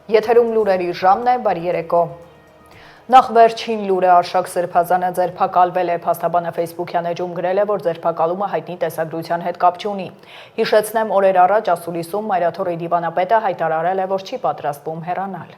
Եթերում լուրերի ժամն է, բարի երեկո։ Նախ վերջին լուրը Արշակ Սրբազանը ձերբակալվել է, փաստաբանը Facebook-յան էջում գրել է, որ ձերբակալումը հայտնի տեսագրության հետ կապ չունի։ Հիշեցնեմ, օրեր առաջ ասուլիսում Մայրաթորի դիվանապետը հայտարարել է, որ չի պատրաստվում հեռանալ։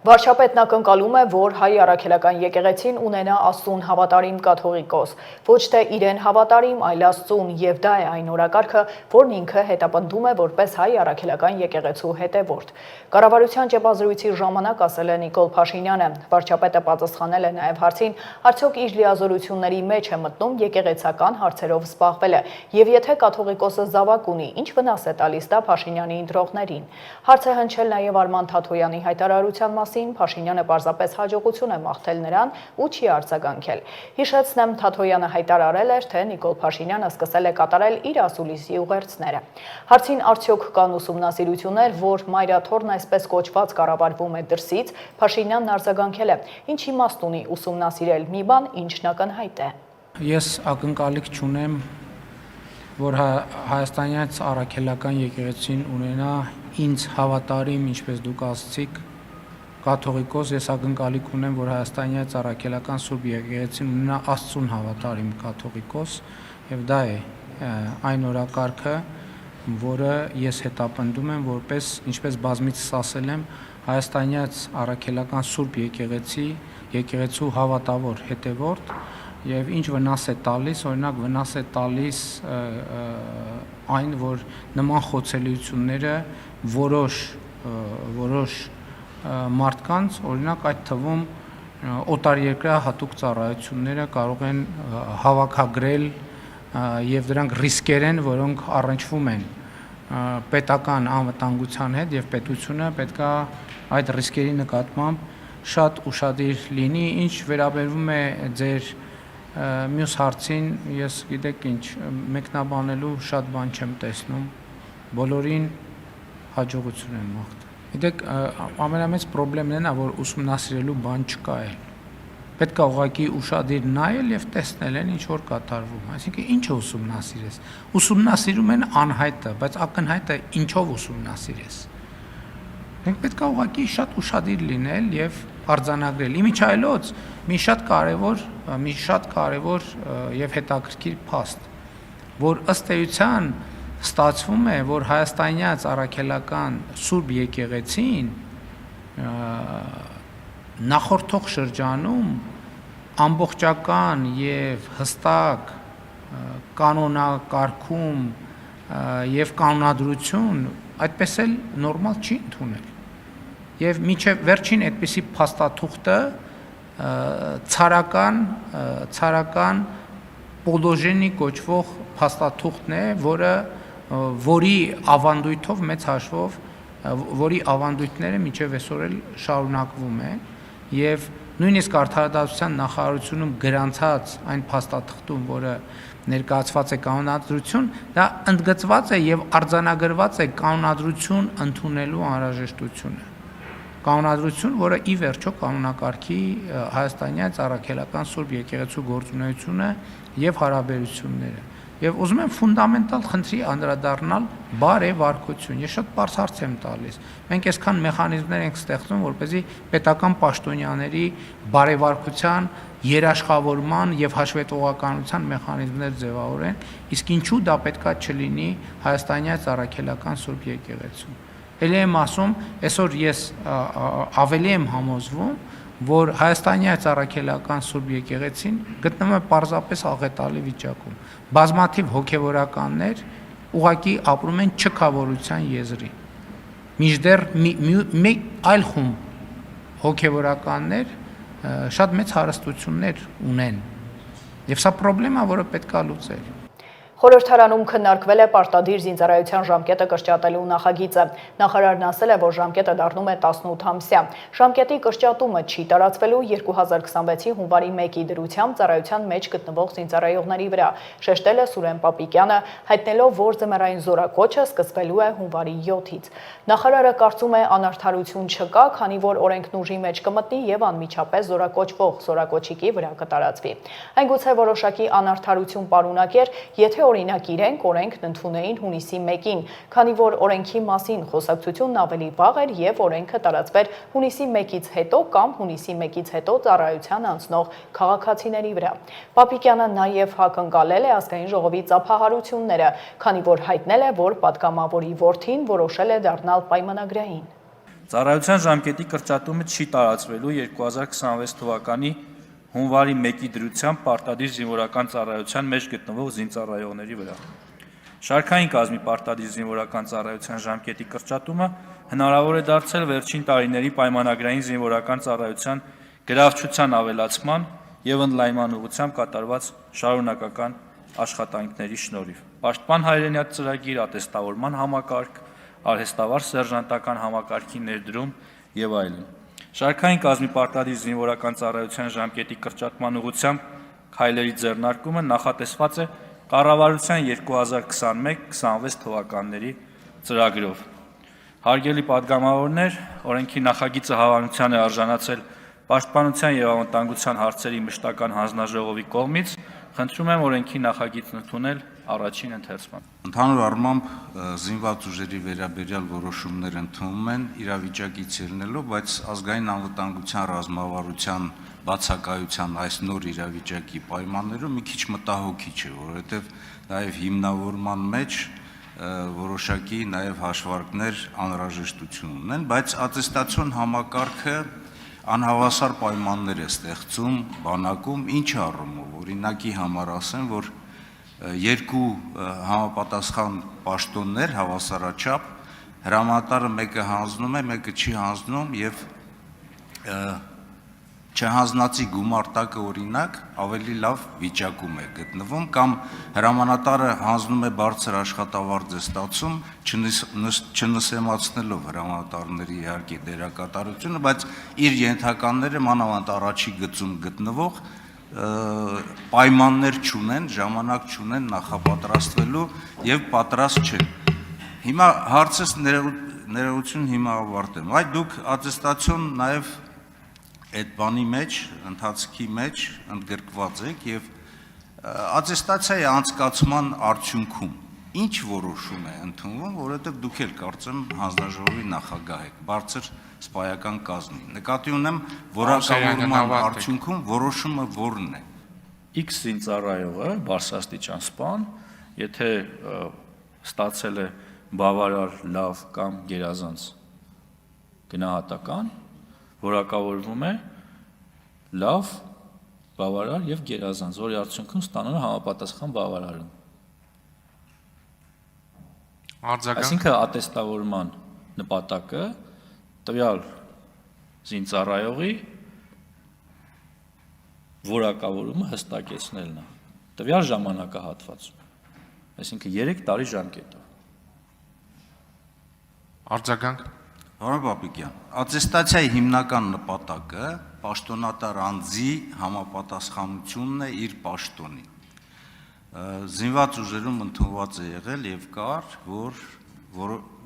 Վարչապետն ակնկալում է, որ հայ առաքելական եկեղեցին ունենա Աստծուն հավատարիմ կաթողիկոս, ոչ թե իրեն հավատարիմ, այլ Աստծուն, եւ դա է այն օրակարգը, որն ինքը հետապնդում է որպես հայ առաքելական եկեղեցու հետևորդ։ Կառավարության ճեպազրույցի ժամանակ ասել է Նիկոլ Փաշինյանը, վարչապետը պատասխանել է նաև հարցին, արդյոք իր լիազորությունների մեջ է մտնում եկեղեցական հարցերով զբաղվելը, եւ եթե կաթողիկոսը զավակ ունի, ինչ վնաս է տալիս դա Փաշինյանի ընտրողներին։ Հարց է հնչել նաև Արման Թաթոյանի հայտարարության Փաշինյանը պարզապես հաջողություն է մաղթել նրան ու չի արձագանքել։ Հիշեցնեմ, Թաթոյանը հայտարարել էր, թե Նիկոլ Փաշինյանը սկսել է կատարել իր ասուլիսի ուղերձները։ Հարցին արդյոք կան ուսումնասիրություններ, որ Մայրաթորն այսպես կոչված կառավարվում է դրսից, Փաշինյանն արձագանքել է, ինչ իմաստ ունի ուսումնասիրել մի բան, ինչն ակնհայտ է։ Ես ակնկալիք չունեմ, որ հայաստանյան առաքելական եկեղեցին ունենա ինձ հավատարիմ, ինչպես դուք ասացիք, կաթողիկոս, ես ակնկալիք ունեմ, որ հայաստանյան առաքելական Սուրբ եկեղեցին ունենա Աստծուն հավատարիմ կաթողիկոս, եւ դա է այն օրակարգը, որը ես հետապնդում եմ որպես, ինչպես բազմիցս ասել եմ, հայաստանյան առաքելական Սուրբ եկեղեցու հավատավոր հետևորդ, եւ ինչ վնաս է տալիս, օրինակ վնաս է տալիս այն, որ նման խոցելիությունները որոշ մարդկանց, օրինակ այդ թվում օտարերկրյա հատուկ ծառայությունները կարող են հավաքագրել եւ դրանք ռիսկեր են, որոնք առնչվում են պետական անվտանգության հետ եւ պետությունը պետք է այդ ռիսկերի նկատմամբ շատ ուշադիր լինի, ինչ վերաբերում է ձեր մյուս հարցին, ես գիտեք ինչ, մեկնաբանելու շատ բան չեմ տեսնում, բոլորին հաջողություն եմ մաղթում։ Գիտեք, ամենամեծ խնդիրն է նա, որ ուսումնասիրելու բան չկա էլ։ Պետք է ուղղակի ուշադիր նայել եւ տեսնել են ինչ որ կատարվում։ Այսինքն ինչը ուսումնասիրես։ Ուսումնասիրում են անհայտը, բայց ակնհայտը ինչով ուսումնասիրես։ Մենք պետք է ուղղակի շատ ուշադիր լինել եւ արձանագրել։ Իմիջայլոց մի շատ կարեւոր եւ հետաքրքիր փաստ, որ ըստ էության ստացվում է, որ հայաստանյան առաքելական Սուրբ եկեղեցին նախորդող շրջանում ամբողջական եւ հստակ կանոնակարգում եւ կանոնադրություն այդպես էլ նորմալ չի ընդունել։ Եվ մինչև վերջին այդպիսի փաստաթուղթը ցարական պոլոժենի կոչվող փաստաթուղթն է, որի ավանդույթով մեծ հաշվով, որի ավանդույթները մինչև այսօր էլ շարունակվում են եւ նույնիսկ արդարադատության նախարարությունում գրանցած այն փաստաթղթում, որը ներկայացված է կանոնադրություն, դա ընդգծված է եւ արձանագրված է կանոնադրություն ընդունելու անհրաժեշտությունը։ Կանոնադրություն, որը ի վերջո կանոնակարգի հայաստանյան առաքելական Սուրբ եկեղեցու գործունեությունը եւ հարաբերությունները։ Եվ ուզում եմ ֆունդամենտալ խնդրի անդրադառնալ բարեվարկություն։ Ես շատ բարձ հարց եմ տալիս։ Մենք այսքան մեխանիզմներ ենք ստեղծում, որպեսզի պետական պաշտոնյաների բարեվարկության, երաշխավորման եւ հաշվետվողականության մեխանիզմներ ձևավորեն, իսկ ինչու դա պետքա չլինի հայաստանյան առաքելական Սուրբ եկեղեցում։ Էլի եմ ասում, այսօր ես ավելի եմ համոզվում, որ հայաստանյան առաքելական Սուրբ եկեղեցին գտնվում է պարզապես աղետալի վիճակում։ Բազմաթիվ հոգևորականներ ուղղակի ապրում են չքավորության եզրի։ Մինչդեռ մի այլ խումբ հոգևորականներ շատ մեծ հարստություններ ունեն։ Եվ սա խնդրեմ է, որը պետք է լուծել։ Խորհրդարանում քննարկվել է պարտադիր զինծառայության ժամկետը կրճատելու նախագիծը։ Նախարարն ասել է, որ ժամկետը դառնում է 18 ամսյա։ Ժամկետի կրճատումը չի տարածվելու 2026-ի հունվարի 1-ի դրությամբ ծառայության մեջ գտնվող զինծառայողների վրա, շեշտել է Սուրեն Պապիկյանը, հայտնելով, որ ձմեռային զորակոչը սկսվելու է հունվարի 7-ից։ Նախարարը կարծում է անարդարություն չկա, քանի որ օրենքն ուժի մեջ կմտնի եւ անմիջապես զորակոչվող զորակոչիկի վրա կտարածվի։ Այն գուցե որոշակի անարդարություն պարունակեր, եթե օրինակ իրենք օրենքն ընդունեին հունիսի 1-ին, քանի որ օրենքի մասին խոսակցությունն ավելի վաղ էր եւ օրենքը տարածվեր հունիսի 1-ից հետո կամ հունիսի 1-ից հետո ծառայության անցնող քաղաքացիների վրա։ Պապիկյանը նաեւ ակնկալել է ազգային ժողովի ծափահարությունները, քանի որ հայտնել է, որ պատգամավորի որդին որոշել է դառնալ պայմանագրային։ Ծառայության ժամկետի կրճատումը չի տարածվելու 2026 թվականի հունվարի 1-ի դրությամբ պարտադիր զինվորական ծառայության մեջ գտնվող զինծառայողների վրա։ Շարքային կազմի պարտադիր զինվորական ծառայության ժամկետի կրճատումը հնարավոր է դարձել վերջին տարիների պայմանագրային զինվորական ծառայության գրավչության ավելացման եւ ընդլայնման ուղղությամբ կատարված շարունակական աշխատանքների շնորհիվ։ Պաշտպան հայրենիաթ ծրագիր, ատեստավորման համակարգ, արհեստավար սերժանտական համակարգի ներդրում եւ այլն։ Շարքային կազմի պարտադիր զինվորական ծառայության ժամկետի կրճատման ուղղությամբ քայլերի ձեռնարկումը նախատեսված է կառավարության 2021-26 թվականների ծրագրով։ Հարգելի падգամավորներ, օրենքի նախագիծը հավանության է արժանացել Պաշտպանության եւ անվտանգության հարցերի մշտական հանձնաժողովի կողմից։ Խնդրում եմ օրենքի նախագիծն ընդունել առաջին ընթերցման։ Ընդհանուր առմամբ զինված ուժերի վերաբերյալ որոշումներ ընդունվում են իրավիճակից ելնելով, բայց ազգային անվտանգության ռազմավարության բացակայության այս նոր իրավիճակի պայմաններում մի քիչ մտահոգիչ է, որովհետև նաև հիմնավորման մեջ որոշակի նաև հաշվարկներ անհրաժեշտություն ունեն, բայց ատեստացիոն համակարգը անհավասար պայմաններ է ստեղծում բանակում, ինչ առումով, օրինակի համար ասեմ, որ երկու համապատասխան պաշտոններ հավասարաչափ հրամանատարը մեկը հանձնում է, մեկը չի հանձնում եւ չհանձնածի գումարտակը օրինակ ավելի լավ վիճակում է գտնվում կամ հրամանատարը հանձնում է բարձր աշխատավարձ է ստացում չնսեմացնելով հրամանատարների իհարկե դերակատարությունը, բայց իր ենթականները մանավանդ առաջի գծում գտնվող պայմաններ չունեն, ժամանակ չունեն նախապատրաստվելու եւ պատրաստ չեն։ Հիմա հարցս ներողություն հիմա ավարտեմ։ Այ դուք ատեստացիոն նաեւ այդ բանի մեջ, ընթացքի մեջ ընդգրկված եք եւ ատեստացիայի անցկացման արդյունքում ինչ որոշում է ընդունվում, որովհետեւ դուք էլ կարծեմ հանձնաժողովի նախագահ եք, բարձր սպայական կազմի։ Նկատի ունեմ որակավորման արդյունքում որոշումը որն է։ X զինծառայողը, բարձրաստիճան սպան, եթե ստացել է բավարար լավ կամ գերազանց գնահատական, որակավորվում է լավ, բավարար եւ գերազանց, որի արդյունքում ստանում է համապատասխան բավարարում։ Այսինքն ատեստավորման նպատակը տվյալ զինծառայողի որակավորումը հստակեցնելն է, տվյալ ժամանակահատվածում, այսինքն 3 տարի ժամկետով։ Արձագանք։ Պարոն Պապիկյան, ատեստացիայի հիմնական նպատակը պաշտոնատար անձի համապատասխանությունն է իր պաշտոնին։ Զինված ուժերում ընդունված է եղել եւ կար, որ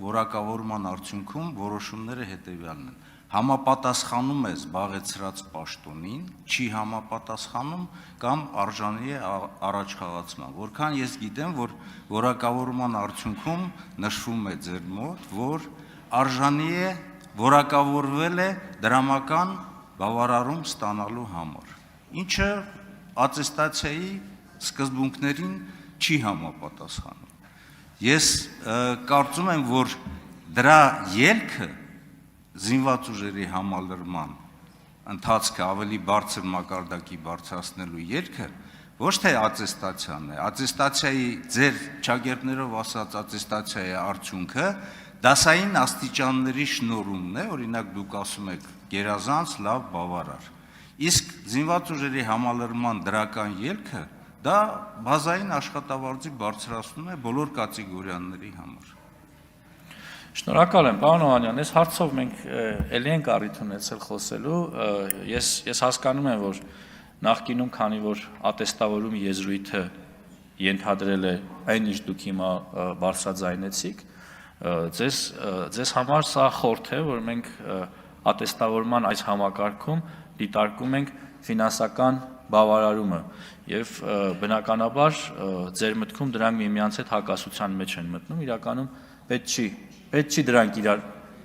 որակավորման արդյունքում որոշումները հետեւյալն են։ Համապատասխանում է զբաղեցրած պաշտոնին, չի համապատասխանում կամ արժանի է առաջխաղացման։ Որքան ես գիտեմ, որ որակավորման արդյունքում նշվում է ձեր մոտ, որ արժանի է որակավորվել է դրամական բավարարում ստանալու համար, ինչը ատեստացիայի սկզբունքներին չի համապատասխանում։ Ես կարծում եմ, որ դրա ելքը զինված ուժերի համալրման ընթացքը ավելի բարձր մակարդակի բարձրացնելու ելքը ոչ թե ատեստացիան է, ատեստացիայի ձեր ճակերտներով ասած ատեստացիայի արդյունքը դասային աստիճանների շնորհումն է, օրինակ դուք ասում եք գերազանց, լավ, բավարար։ Իսկ զինված ուժերի համալրման դրական ելքը դա բազային աշխատավարձի բարձրացնում է բոլոր կատեգորիաների համար։ Շնորհակալ եմ, պարոն Օհանյան, այս հարցով մենք ելի ենք առիթ ունեցել խոսելու, ես հասկանում եմ, որ նախկինում, քանի որ ատեստավորում եզրույթը ենթադրել է այն ինչ դուք հիմա բարձրաձայնեցիք, ձեզ համար սա խորհուրդ է, որ մենք ատեստավորման այս համակարգում դիտարկում ենք ֆինանսական բավարարումը եւ բնականաբար ձեր մտքում դրանք միմյանց հետ հակասության մեջ են մտնում, իրականում պետք չի դրանք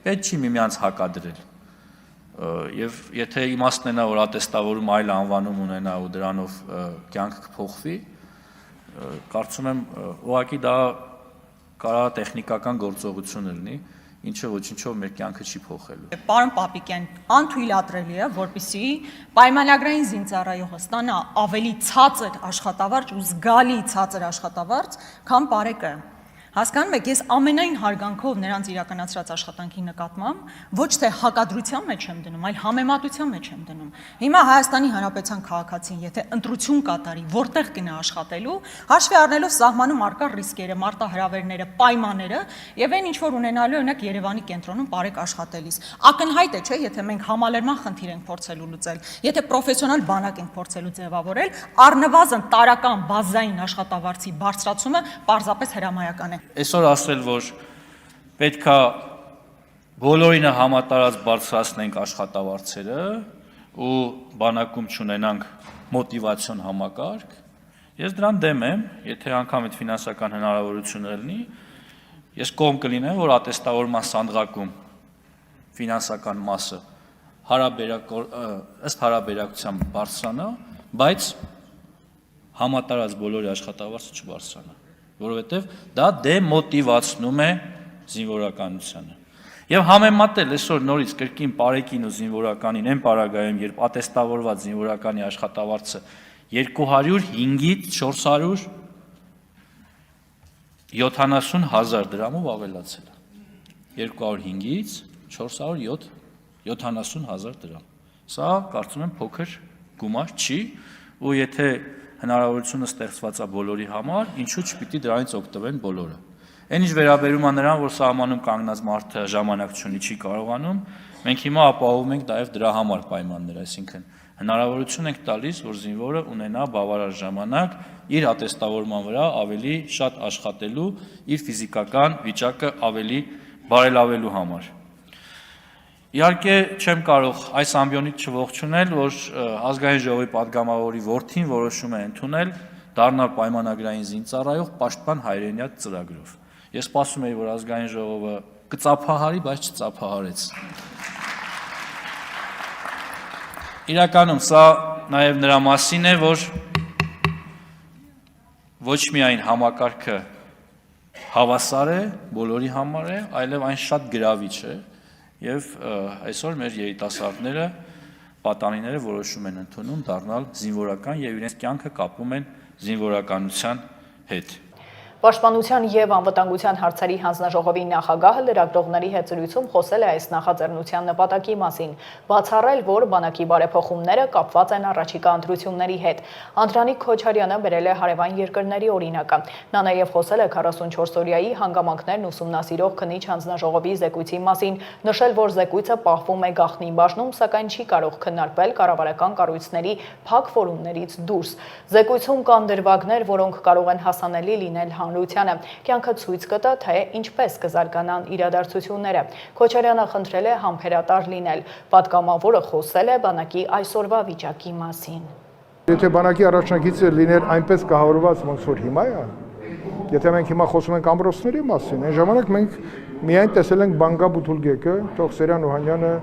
պետք չի միմյանց հակադրել։ Եվ եթե իմաստն ունենա, որ ատեստավորում այլ անվանում ունենա ու դրանով կյանք կփոխվի, կարծում եմ ուղղակի դա կարա տեխնիկական գործողություն լինի, ինչը ոչինչով մեր կյանքը չի փոխելու։ Պարոն Պապիկյան, անթույլատրելի է, որպեսզի պայմանագրային զինծառայողը ստանա ավելի ցածր աշխատավարձ ու զգալի ցածր աշխատավարձ, քան բարեկը։ Հասկանում եք, ես ամենայն հարգանքով նրանց իրականացրած աշխատանքի նկատմամբ ոչ թե հակադրության մեջ եմ դնում, այլ համեմատության մեջ եմ դնում։ Հիմա Հայաստանի Հանրապետության քաղաքացին, եթե ընտրություն կատարի, որտեղ գնա աշխատելու, հաշվի առնելով սահմանում առկա ռիսկերը, մարտահրավերները, պայմանները եւ այն ինչ որ ունենալու օրինակ Երևանի կենտրոնում բարեք աշխատելիս։ Ակնհայտ է, չէ, եթե մենք համալրման խնդիր ենք փորձելու լուծել, եթե պրոֆեսիոնալ բանակ ենք փորձելու ձևավորել, առնվազն տարական բազային աշխատավարձի բարձրացումը պարզապես հրամայական է։ Այսօր ասել, որ պետքա բոլորինը համատարած բարձրացնենք աշխատավարձերը ու բանակում չունենանք մոտիվացիոն համակարգ, ես դրան դեմ եմ, եթե անգամ այդ ֆինանսական հնարավորությունը լինի, ես կողմ կլինեմ, որ ատեստավորման սանդղակում ֆինանսական մասը ըստ հարաբերակցության բարձրանա, բայց համատարած բոլորի աշխատավարձը չբարձրանա, որովհետև դա դեմոտիվացնում է զինվորականությանը։ Եվ համեմատել այսօր նորից կրկին պարեկին ու զինվորականին այն պարագայում, երբ ատեստավորված զինվորականի աշխատավարձը 205-ից 470,000 դրամով ավելացել է։ 205-ից 470,000 դրամ։ Սա կարծում եմ փոքր գումար չի, ու եթե հնարավորությունը ստեղծված է բոլորի համար, ինչու չպիտի դրանից օգտվեն բոլորը։ Այն ինչ վերաբերում է նրան, որ սահմանում կանգնած մարդը ժամանակ չունի, չի կարողանում, մենք հիմա ապահովում ենք նաև դրա համար պայմաններ, այսինքն հնարավորություն ենք տալիս, որ զինվորը ունենա բավարար ժամանակ իր ատեստավորման վրա ավելի շատ աշխատելու, իր ֆիզիկական վիճակը ավելի բարելավելու համար։ Իհարկե չեմ կարող այս ամբիոնից չողջունել, որ ազգային ժողովի падգամավորի որդին որոշում է ընդունել դառնալ պայմանագրային զինծառայող պաշտպան հայրենիաթ ծրագրով։ Ես սպասում եի, որ ազգային ժողովը կծափահարի, բայց չծափահարեց։ Իրականում սա նաև նրա մասին է, որ ոչ միայն համակարգը հավասար է, բոլորի համար է, այլև այն շատ գրավիչ է։ Եվ այսօր մեր երիտասարդները, պատանիները որոշում են ընդունում դառնալ զինվորական եւ իրենց կյանքը կապում են զինվորականության հետ։ Պաշտպանության և անվտանգության հարցերի հանձնաժողովի նախագահը լրագրողների հետ զրույցում խոսել է այս նախաձեռնության նպատակի մասին, բացառել, որ բանակի բարեփոխումները կապված են առաջիկա ընտրությունների հետ։ Անդրանիկ Քոչարյանը բերել է հարևան երկրների օրինակը։ Նա նաև խոսել է 44-օրյայի հանգամանքներն ուսումնասիրող քննիչ հանձնաժողովի զեկույցի մասին, նշել, որ զեկույցը պահվում է գաղտնի բաժնում, սակայն չի կարող քննարկվել կառավարական կառույցների փակ ֆորումներից դուրս։ Զեկույցում կան դրվագներ, որոնք կարող են հասանելի լինել հանրությանը, կյանքը ցույց կտա, թե ինչպես կզարգանան իրադարձությունները։ Քոչարյանը խնդրել է համբերատար լինել։ Պատգամավորը խոսել է բանակի այսօրվա վիճակի մասին։ Եթե բանակի առաջնագիծը լիներ այնպես կահավորված, ոնց որ հիմա է, եթե մենք հիմա խոսում ենք ամրոցների մասին, այն ժամանակ մենք միայն տեսել ենք Բանգա Բութուլգեկը, Տոքսերյան Օհանյանը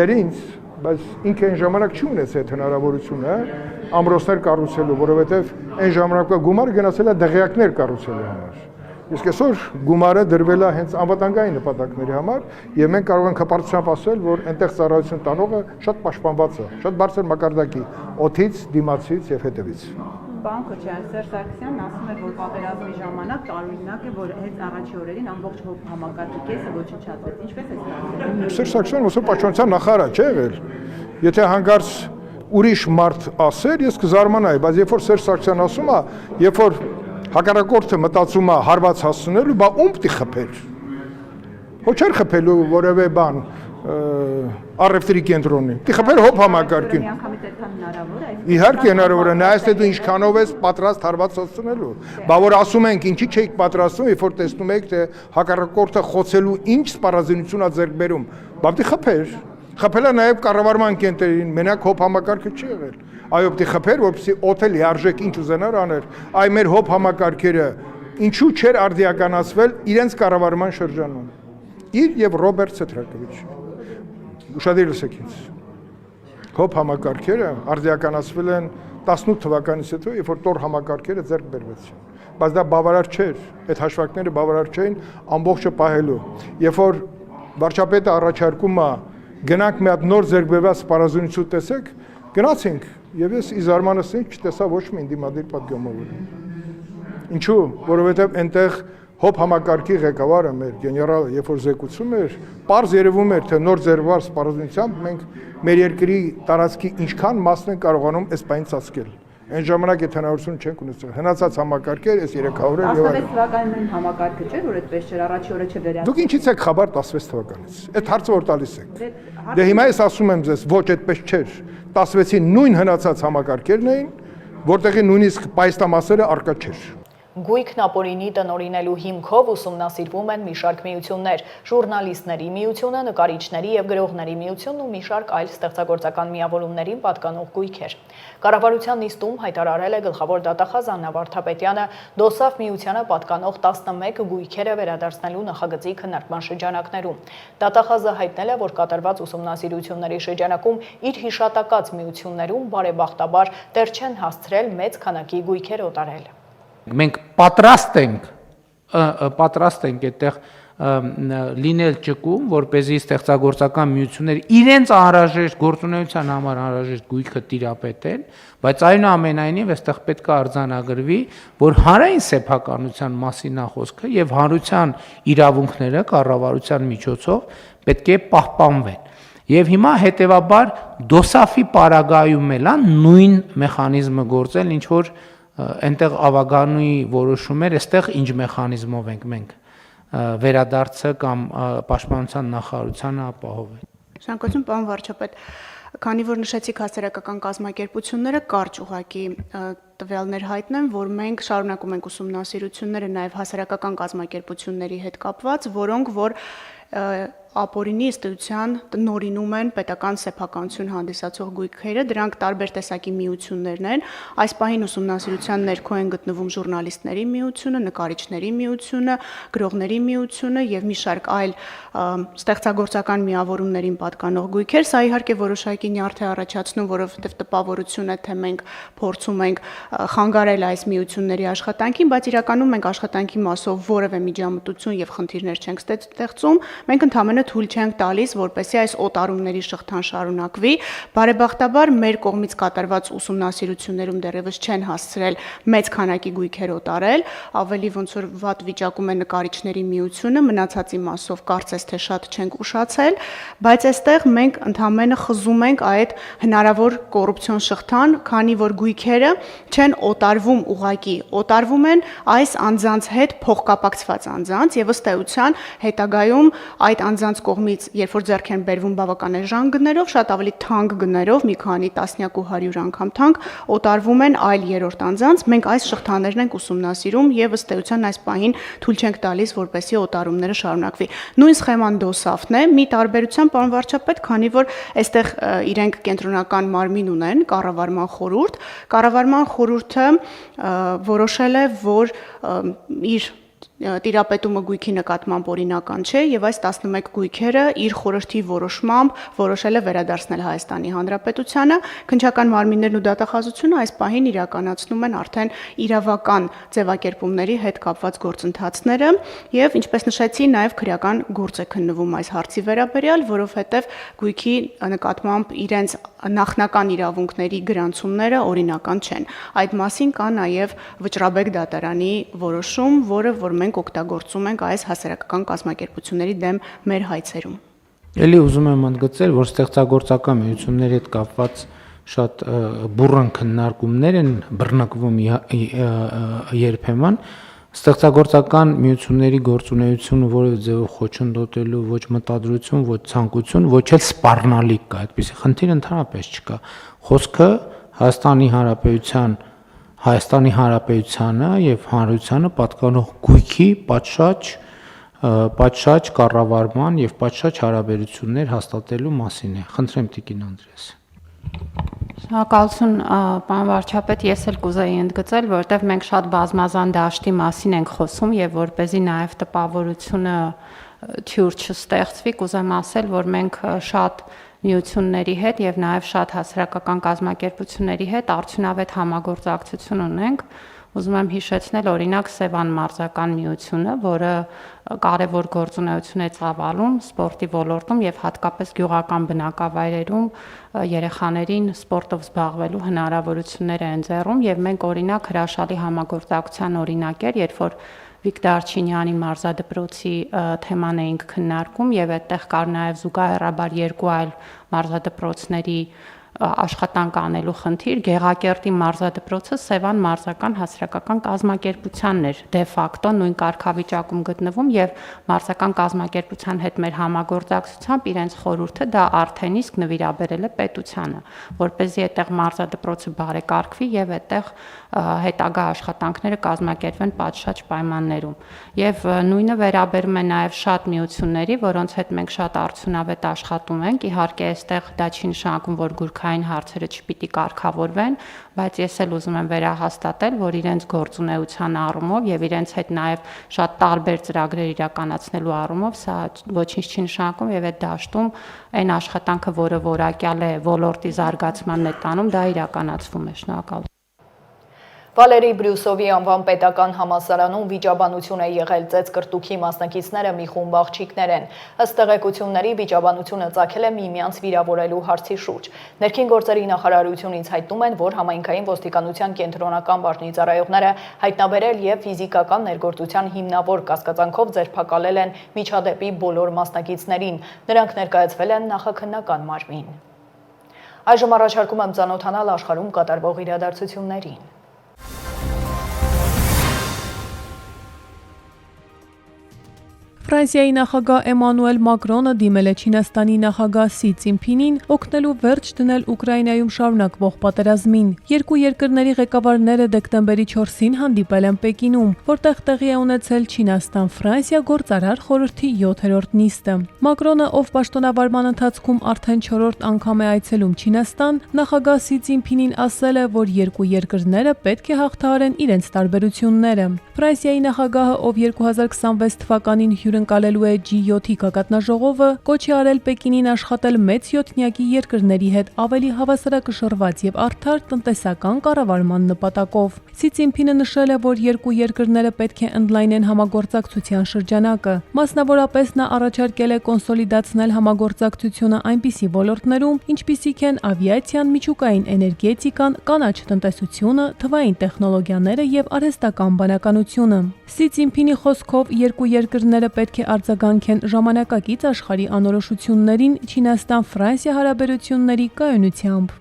ներինց, բայց ինքը այն ժամանակ չի ունեցել այդ հնարավորությունը ամրոցներ կառուցելու, որովհետև այն ժամանակվա գումարը գնացել է դղյակներ կառուցելու համար։ Իսկ այսօր գումարը դրվել է հենց անվտանգային նպատակների համար, եւ մենք կարող ենք հպարտությամբ ասել, որ այնտեղ ծառայություն տանողը շատ պաշտպանված է, շատ բարձր մակարդակի, օդից, դիմացից եւ հետևից։ Պարոն Քոչարյան, Սերժ Սարգսյանն ասում է, որ պատերազմի ժամանակ տարօրինակ է, որ հենց առաջի օրերին ամբողջ համակարգի կեսը ոչնչացվեց։ Ինչպես է ստացվել։ Սերժ Սարգսյանը ոսո պաշտպանության նախարար չէ եղել։ Եթե հանկարծ ուրիշ մարդ ասեր, ես կզարմանայի, բայց երբ որ Սերժ Սարգսյանն ասում է, երբ որ հակառակորդը մտածում է հարված հասցնելու, բա ում պիտի խփեր։ Ոչ չէր խփելու որևէ բան առևտրի կենտրոնի։ Պիտի խփեր հոբ համակարգին։ Իհարկե հնարավոր է, նայած թե դու ինչքանով ես պատրաստ հարված հասցնելու։ Բա որ ասում ենք, ինչի չէիք պատրաստում, երբ որ տեսնում եք, թե հակառակորդը խոցելու ինչ սպառազինություն է ձեռք բերում, բա պիտի խփեր։ Խփել է նաև կառավարման կենտրերին, մենակ հոբ համակարգը չի եղել։ այո պիտի խփեր, որպեսզի օդը լիարժեք ինչ ուզենար աներ, այ մեր հոբ համակարգերը ինչու չէր արդիականացվել իրենց կառավարման շրջանում։ Իր եւ Ռոբերտ Սեթրակովիչ։ Ուշադիր լսեք ինձ։ Հոբ համակարգերը արդիականացվել են 18 թվականից հետո, երբ որ տոր համակարգերը ձեռք բերվեցին։ Բայց դա բավարար չէր, այդ հաշվարկները բավարար չէին ամբողջը պահելու։ Երբ որ վարչապետը առաջարկում է գնանք մի հատ նոր ձեռքբերված սպառազինություն տեսեք, գնացինք եւ ես ի զարմանս չտեսա ոչ մի ինդիմադիր պատգամավոր։ Ինչու՞, որովհետեւ այնտեղ հոբ համակարգի ղեկավարը մեր գեներալը, երբ որ զեկուցում էր, պարզ երևում էր, թե նոր ձեռքբերված սպառազինությամբ մենք մեր երկրի տարածքի ինչքան մասն են կարողանում այս բանից ծածկել։ Այն ժամանակ այդ հնարավորություն չենք ունեցել։ Հնացած համակարգեր, այս 300-ը եւ այլն։ 16 թվականին այն համակարգը չէր, որ այդպես չէր, առաջի օրը չվերացավ։ Դուք ինչից եք խաբար 16 թվականից։ Այդ հարցը որ տալիս եք։ Դե հիմա ես ասում եմ ձեզ, ոչ այդպես չէր։ 16-ի նույն հնացած համակարգերն էին, որտեղի նույնիսկ պայստամասերը արկա չէր։ Գույքն ապօրինի տնօրինելու հիմքով ուսումնասիրվում են մի շարք միություններ, ժուրնալիստների միությունը, նկարիչների եւ գրողների միությունն ու մի շարք այլ ստեղծագործական միավորումներին պատկանող գույքեր։ Կառավարության նիստում հայտարարել է գլխավոր դատախազ Աննա Վարդապետյանը ԴՕՍԱՖ միությանը պատկանող 11 գույքերը վերադարձնելու նախագծի քննարկման շրջանակներում։ Դատախազը հայտնել է, որ կատարված ուսումնասիրությունների շրջանակում իր հիշատակած միություններում բարեբախտաբար դեռ չեն հասցրել մեծ քանակի գույքեր օտարել։ Մենք պատրաստ ենք այդտեղ լինել ճկում, որպեսզի ստեղծագործական միությունները իրենց անհրաժեշտ գործունեության համար անհրաժեշտ գույքը տիրապետեն, բայց այնուամենայնիվ այստեղ պետք է արձանագրվի, որ հանրային սեփականության մասին է խոսքը եւ հանրության իրավունքները կառավարության միջոցով պետք է պահպանվեն։ Եվ հիմա հետեւաբար ԴՕՍԱՖ-ի պարագայում էլ նույն մեխանիզմը գործել, ինչ որ այնտեղ ավագանուի որոշում էր, այստեղ ինչ մեխանիզմով ենք մենք վերադարձը կամ պաշտպանության նախարարությանը ապահովել։ Շնորհակալություն, պարոն վարչապետ, քանի որ նշեցիք հասարակական կազմակերպությունները, կարճ ուղղակի տվյալներ հայտնեմ, որ մենք շարունակում ենք ուսումնասիրությունները նաև հասարակական կազմակերպությունների հետ կապված, որոնք որ ապօրինի ըստ էության տնօրինում են պետական սեփականություն հանդիսացող գույքերը, դրանք տարբեր տեսակի միություններն են։ Այս պահին ուսումնասիրության ներքո են գտնվում ժուրնալիստների միությունը, նկարիչների միությունը, գրողների միությունը եւ մի շարք այլ ստեղծագործական միավորումներին պատկանող գույքեր։ Սա իհարկե որոշակի նյարդ է առաջացնում, որովհետեւ տպավորություն է, թե մենք փորձում ենք խանգարել այս միությունների աշխատանքին, բայց իրականում մենք աշխատանքի մասով որևէ միջամտություն եւ խնդիրներ չենք ստեղծում։ Մենք ընդհանրապես թույլ չենք տալիս, որպեսզի այս օտարումների շղթան շարունակվի։ Բարեբախտաբար մեր կողմից կատարված ուսումնասիրություններում դեռևս չեն հասցրել մեծ քանակի գույքեր օտարել, ավելի ոնց որ վատ վիճակում է նկարիչների միությունը, մնացածի մասով կարծես թե շատ չենք ուշացել, բայց այստեղ մենք ընդհանրապես խզում ենք այդ հնարավոր կոռուպցիոն շղթան, քանի որ գույքերը չեն օտարվում ուղակի, օտարվում են այս անձանց հետ փոխկապակցված անձանց եւ ըստ էության հետագայում այդ անձանց կողմից, երբ որ ձեռք են բերվում բավական էժան գներով, շատ ավելի թանկ գներով, մի քանի տասնյակ ու 100 անգամ թանկ, օտարվում են այլ երրորդ անձանց, մենք այս շղթաներն ենք ուսումնասիրում եւ ըստ էության այս պահին թույլ չենք տալիս, որպեսզի օտարումները շարունակվի։ Նույն սխեման ԴՕՍԱՖ-ն է, մի տարբերությամբ, պարոն վարչապետ, քանի որ այստեղ իրենք կենտրոնական մարմին ունեն, կառավարման խորհուրդ, կառավարման խորհուրդը որոշել է, որ իր տիրապետումը գույքի նկատմամբ օրինական չէ եւ այս 11 գույքերը իր խորհրդի որոշմամբ որոշել է վերադարձնել Հայաստանի Հանրապետությանը։ Քննչական մարմիններն ու դատախազությունը այս պահին իրականացնում են արդեն իրավական ձևակերպումների հետ կապված գործընթացները եւ ինչպես նշեցի նաեւ քրեական գործ է քննվում այս հարցի վերաբերյալ, որովհետեւ գույքի նկատմամբ իրենց նախնական իրավունքների գրանցումները օրինական չեն։ Այդ մասին կա նաեւ Վճռաբեկ դատարանի որոշում, որը որ մենք օգտագործում ենք այս հասարակական կազմակերպությունների դեմ մեր հայցերում։ Էլի ուզում եմ ընդգծել, որ ստեղծագործական միությունների հետ կապված շատ բուռն քննարկումներ են բռնկվում երբեմն ստեղծագործական միությունների գործունեությունը որևէ ձևով խոչընդոտելու ոչ մտադրություն, ոչ ցանկություն, ոչ էլ սպառնալիք կա, այդպիսի խնդիր ընդհանրապես չկա։ Խոսքը Հայաստանի Հանրապետությանը եւ հանրությանը պատկանող գույքի պատշաճ կառավարման եւ պատշաճ հարաբերություններ հաստատելու մասին է։ Խնդրեմ Տիկին Անդրեաս։ Շնորհակալություն, պարոն վարչապետ, ես էլ կուզեի ընդգծել, որովհետև մենք շատ բազմազան դաշտի մասին ենք խոսում եւ որպեսզի նաեւ տպավորությունը թյուր չստեղծվի, կուզեմ ասել, որ մենք շատ միությունների հետ եւ նաեւ շատ հասարակական կազմակերպությունների հետ արդյունավետ համագործակցություն ունենք։ Ուզում եմ հիշեցնել օրինակ Սևան մարզական միությունը, որը կարևոր գործունեություն է ծավալում սպորտի ոլորտում եւ հատկապես գյուղական բնակավայրերում երեխաներին սպորտով զբաղվելու հնարավորություններ է ընձեռում եւ մենք օրինակ հրաշալի համագործակցության օրինակ էր, երբ որ Վիկտոր Արչինյանի մարզադպրոցի թեման էինք քննարկում եւ այդտեղ կար նաեւ զուգահեռաբար երկու այլ մարզադպրոցների աշխատանք անելու խնդիր, Գեղակերտի մարզադպրոցը Սևան մարզական հասարակական կազմակերպությանն էր դե ֆակտո նույն կարգավիճակում գտնվում եւ մարզական կազմակերպության հետ մեր համագործակցությամբ իրենց խորհուրդը դա արդեն իսկ նվիրաբերել է պետությանը, որպեսզի այդտեղ մարզադպրոցը բարեկարգվի եւ այդտեղ հետագա աշխատանքները կազմակերպվեն պատշաճ պայմաններում։ Եվ նույնը վերաբերում է նաեւ շատ միությունների, որոնց հետ մենք շատ արդյունավետ աշխատում ենք։ Իհարկե, այստեղ դա չի նշանակում, որ գուրքային հարցերը չպիտի կարգավորվեն, բայց ես էլ ուզում եմ վերահաստատել, որ իրենց գործունեության առումով եւ իրենց հետ նաեւ շատ տարբեր ծրագրեր իրականացնելու առումով սա ոչինչ չի նշանակում եւ այդ դաշտում այն աշխատանքը, որը որակյալ է ոլորտի զարգացմանն է տանում, դա իրականացվում է։ Շնորհակալ։ Վալերի Բրյուսովի անվան պետական համալսարանում վիճաբանություն է եղել ծեծկրտուքի մասնակիցները մի խումբ աղջիկներ են։ Ըստ տեղեկությունների վիճաբանությունը ծագել է միմյանց վիրավորելու հարցի շուրջ։ Ներքին գործերի նախարարությունից հայտնում են, որ համայնքային ոստիկանության կենտրոնական բաժնի ծառայողները հայտնաբերել եւ ֆիզիկական ներգործության հիմնավոր կասկածանքով ձերբակալել են միջադեպի բոլոր մասնակիցներին։ Նրանք ներկայացվել են նախաքննական մարմին։ Այժմ առաջարկում եմ ծանոթանալ աշխարհում կատարվող իրադարձություններին։ Ֆրանսիայի նախագահ Էմանուել Մակրոնը դիմել է Չինաստանի նախագահ Սի Ցինփինին օգնելու վերջ դնել Ուկրաինայում շարունակվող պատերազմին։ Երկու երկրների ղեկավարները դեկտեմբերի 4-ին հանդիպել են Պեկինում, որտեղ տեղի է ունեցել Չինաստան-Ֆրանսիա գործարար խորհրդի 7-րդ նիստը։ Մակրոնը, ով պաշտոնավարման ընթացքում արդեն 4-րդ անգամ է այցելում Չինաստան, նախագահ Սի Ցինփինին ասել է, որ երկու երկրները պետք է հաղթահարեն իրենց տարբերությունները։ Ֆրանսիայի նախագահը, ով 2026 թվականին հյուրընկալելու է G7-ի գագաթնաժողովը, կոչ է արել Պեկինին աշխատել մեծ յոթնյակի երկրների հետ ավելի հավասարակշռված եւ արդար տնտեսական կառավարման նպատակով։ Սի Ցինփինը նշել է, որ երկու երկրները պետք է ընդլայնեն համագործակցության շրջանակը։ Մասնավորապես նա առաջարկել է կոնսոլիդացնել համագործակցությունը այնպիսի ոլորտներում, ինչպիսիք են ավիացիան, միջուկային էներգետիկան, կանաչ տնտեսությունը, թվային տեխնոլոգիաները եւ արհեստական բանականությունը։ Սի Ցինփինի խոսքով երկու երկրները պետք է արձագանքեն ժամանակակից աշխարհի անորոշություններին Չինաստան-Ֆրանսիա հարաբերությունների կայունությամբ։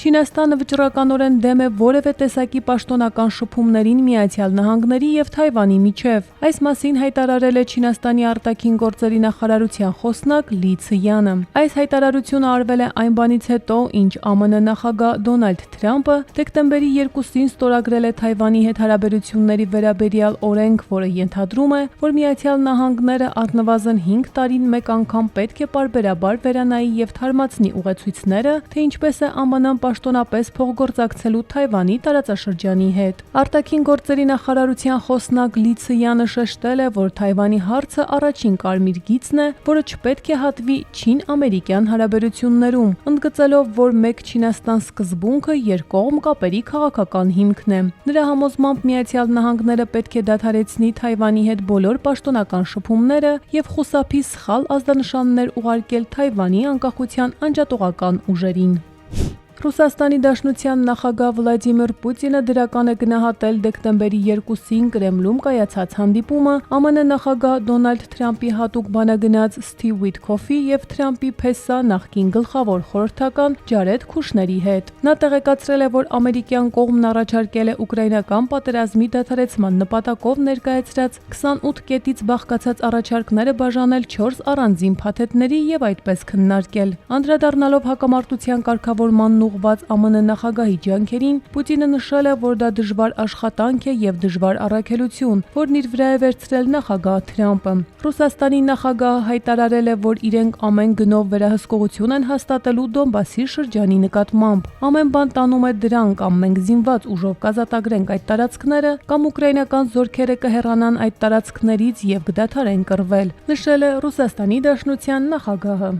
Չինաստանը վճռականորեն դեմ է որևէ տեսակի պաշտոնական շփումներին Միացյալ Նահանգների եւ Թայվանի միջև։ Այս մասին հայտարարել է Չինաստանի արտաքին գործերի նախարարության խոսնակ Լի Ցյանը։ Այս հայտարարությունը արվել է այն բանից հետո, ինչ ԱՄՆ նախագահ Դոնալդ Թրամփը դեկտեմբերի 2-ին ստորագրել է Թայվանի հետ հարաբերությունների վերաբերյալ օրենք, որը ենթադրում է, որ Միացյալ Նահանգները առնվազն 5 տարին մեկ անգամ պետք է պարբերաբար վերանայի եւ թարմացնի ուղեցույցները, թե ինչպես է ԱՄՆ-ն պաշտոնապես փոխգործակցելու Թայվանի տարածաշրջանի հետ։ Արտաքին գործերի նախարարության խոսնակ Լի Ցյանը շեշտել է, որ Թայվանի հարցը առաջին կարմիր գիծն է, որը չպետք է հատվի Չին-ամերիկյան հարաբերություններում, ընդգծելով, որ մեկ Չինաստան սկզբունքը երկկողմ կապերի քաղաքական հիմքն է։ Նրա համոզմամբ Միացյալ Նահանգները պետք է դադարեցնի Թայվանի հետ բոլոր պաշտոնական շփումները եւ խուսափի սխալ ազդանշաններ ուղարկել Թայվանի անկախության անջատողական ուժերին։ Ռուսաստանի Դաշնության նախագահ Վլադիմիր Պուտինը դրական է գնահատել դեկտեմբերի 2-ին Կրեմլում կայացած հանդիպումը ԱՄՆ նախագահ Դոնալդ Թրամփի հատուկ բանագնաց Սթիվ Ուիթքոֆի եւ Թրամփի փեսա նախկին գլխավոր խորհրդական Ջարեդ Քուշների հետ։ Նա տեղեկացրել է, որ ամերիկյան կողմն առաջարկել է ուկրաինական պատերազմի դադարեցման նպատակով ներկայացրած 28 կետից բաղկացած առաջարկները բաժանել 4 առանձին փաթեթների եւ այդպես քննարկել։ Անդրադառնալով հակամարտության կարգավորման ուղղված ԱՄՆ նախագահի ջանքերին, Պուտինը նշել է, որ դա դժվար աշխատանք է եւ դժվար առաքելություն, որն իր վրա է վերցրել նախագահ Թրամփը։ Ռուսաստանի նախագահը հայտարարել է, որ իրենք ամեն գնով վերահսկողություն են հաստատելու Դոնբասի շրջանի նկատմամբ։ Ամեն բան տանում է դրան, կամ մենք զինված ուժով կազատագրենք այդ տարածքները, կամ ուկրաինական զորքերը կհեռանան այդ տարածքներից եւ կդադարեն կռվել, նշել է Ռուսաստանի Դաշնության նախագահը։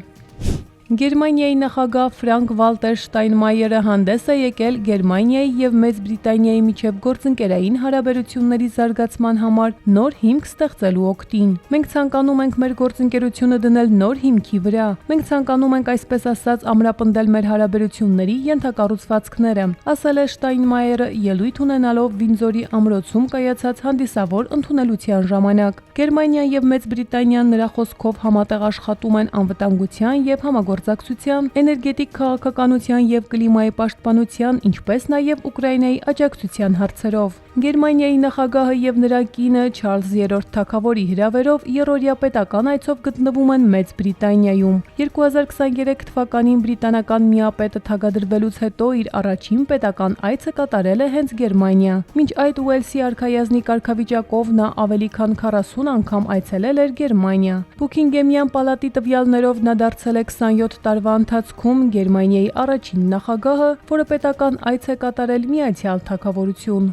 Գերմանիայի նախագահ Ֆրանկ Վալտեր Շտայնմայերը հանդես է եկել Գերմանիայի եւ Մեծ Բրիտանիայի միջև գործընկերային հարաբերությունների զարգացման համար նոր հիմք ստեղծելու օգտին։ Մենք ցանկանում ենք մեր գործընկերությունը դնել նոր հիմքի վրա։ Մենք ցանկանում ենք այսպես ասած ամրապնդել մեր հարաբերությունների ենթակառուցվածքները, ասել է Շտայնմայերը ելույթ ունենալով Վինձորի ամրոցում կայացած հանդիսավոր ընդունելության ժամանակ։ Գերմանիան եւ Մեծ Բրիտանիան նրա խոսքով համատեղ աշխատում են անվտանգության եւ համագործակցության, էներգետիկ քաղաքականության եւ կլիմայի պաշտպանության, ինչպես նաեւ Ուկրաինայի աջակցության հարցերով։ Գերմանիայի նախագահը եւ նրա կինը Չարլզ III թագավորի հրավերով երրորդյա պետական այցով գտնվում են Մեծ Բրիտանիայում։ 2023 թվականին բրիտանական միապետը թագադրվելուց հետո իր առաջին պետական այցը կատարել է հենց Գերմանիա։ Մինչ այդ Ուելսի արքայազնի կարգավիճակով նա ավելի քան 40 անգամ այցելել էր Գերմանիա։ Բուքինգեմյան պալատի տվյալներով նա դարձել է 27 տարվա ընթացքում Գերմանիայի առաջին նախագահը, որը պետական այց է կատարել Միացյալ Թագավորություն։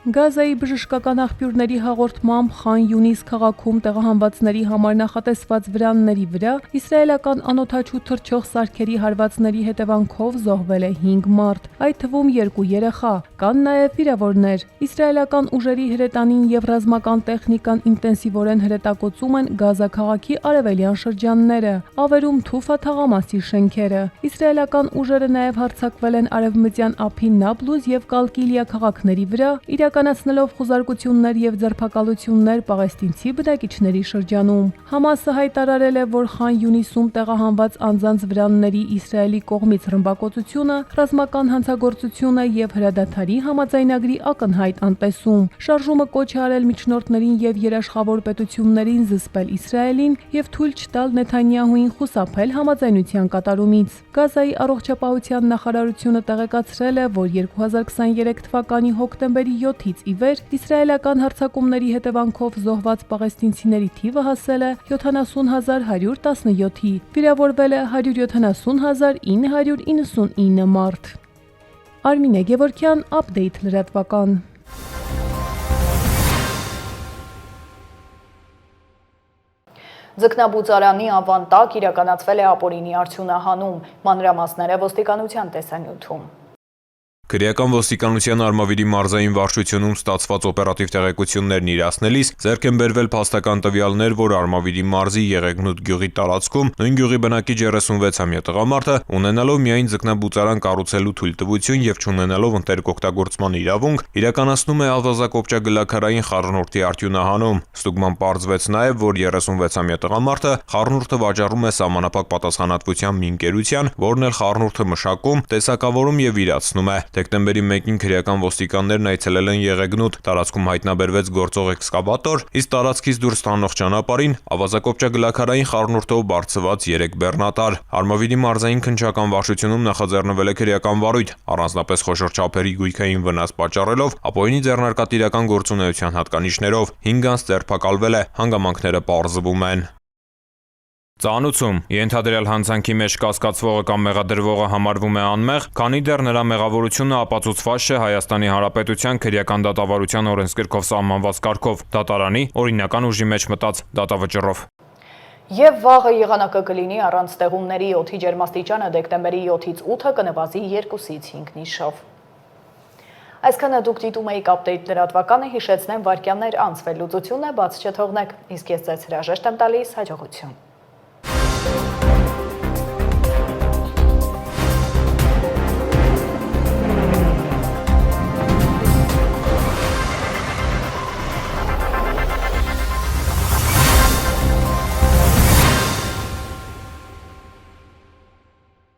Գազայի բժշկական աղբյուրների հաղորդմամբ Խան Յունիս քաղաքում տեղահանվածների համար նախատեսված վրանների վրա իսրայելական անօդաչու թռչող սարքերի հարվածների հետևանքով զոհվել է 5 մարդ, այդ թվում 2 երեխա, կան նաև վիրավորներ։ Իսրայելական ուժերի հրետանին եւ ռազմական տեխնիկան ինտենսիվորեն հրետակոծում են Գազա քաղաքի արևելյան շրջանները, ավերում Թուֆա թաղամասի շենքերը։ Իսրայելական ուժերը նաև հարձակվել են արևմտյան ափի Նաբլուզ եւ Կալկիլիա քաղաքների վրա, իրականացնելով խուզարկություններ եւ ձերբակալություններ պաղեստինցի բնակիչների շրջանում։ Համասը հայտարարել է, որ Խան Յունիսում տեղահանված անձանց վրանների Իսրայելի կողմից ռմբակոծությունը, ռազմական հանցագործությունը եւ հրադադարի համաձայնագրի ակնհայտ անտեսում։ Շարժումը կոչ է արել միջնորդներին եւ երաշխավոր պետություններին զսպել Իսրայելին եւ թույլ չտալ Նեթանյահուին խուսափել համաձայնության կատարումից։ Գազայի առողջապահության նախարարությունը տեղեկացրել է, որ 2023 թվականի հոկտեմբերի 7-ից ի վեր իսրայելական հարձակումների հետևանքով զոհված պաղեստինցիների թիվը հասել է 70117-ի, վիրավորվել է 170999 մարդ։ Արմինե Գևորգյան, Update լրատվական։ Ձկնաբուծարանի անվան տակ իրականացվել է ապօրինի արդյունահանում, մանրամասները ոստիկանության տեսանյութում։ Քրեական ոստիկանության Արմավիրի մարզային վարչությունում ստացված օպերատիվ տեղեկություններն իրացնելիս ձեռք են բերվել փաստական տվյալներ, որ Արմավիրի մարզի Եղեգնուտ գյուղի տարածքում նույն գյուղի բնակիչ 36-ամյա տղամարդը, ունենալով միայն ձկնաբուծարան կառուցելու թույլտվություն եւ չունենալով ընտերկօգտագործման իրավունք, իրականացնում է ավազակոպճագլաքարային խառնուրդի արդյունահանում։ Ստուգման պարզվեց նաեւ, որ 36-ամյա տղամարդը խառնուրդը վաճառում է սահմանափակ պատասխանատվությամբ մի ընկերության, որն էլ խառնուրդը մշակում, տեսակավորում եւ իրացնում է։ Դեկտեմբերի 1-ին քրեական ոստիկաններն այցելել են Եղեգնուտ, տարածքում հայտնաբերվեց գործող էքսկավատոր, իսկ տարածքից դուրս տանող ճանապարհին ավազակոպճագլաքարային խառնուրդով բարձված 3 բեռնատար։ Արմավիրի մարզային քննչական վարչությունում նախաձեռնվել է քրեական վարույթ, առանձնապես խոշոր չափերի գույքային վնաս պատճառելով, ապօրինի ձեռնարկատիրական գործունեության հատկանիշներով 5 անձ ձերբակալվել է, հանգամանքները պարզվում են։ Ծանուցում ենթադրյալ հանցանքի մեջ կասկածվողը կամ մեղադրվողը համարվում է անմեղ, քանի դեռ նրա մեղավորությունը ապացուցված չէ Հայաստանի Հանրապետության քրեական դատավարության օրենսգրքով սահմանված կարգով, դատարանի օրինական ուժի մեջ մտած դատավճռով։ Եվ վաղը եղանակը կլինի առանց ստեղումների, օդի ջերմաստիճանը դեկտեմբերի 7-ից 8-ը կնվազի 2-ից 5 նիշով։ Այսքանը դուք դիտում եք Update լրատվականը, հիշեցնեմ վայրկյաններ անց վերլուծությունն է, բաց չթողնեք, իսկ ես ձեզ հրաժեշտ եմ տալիս, հաջողություն։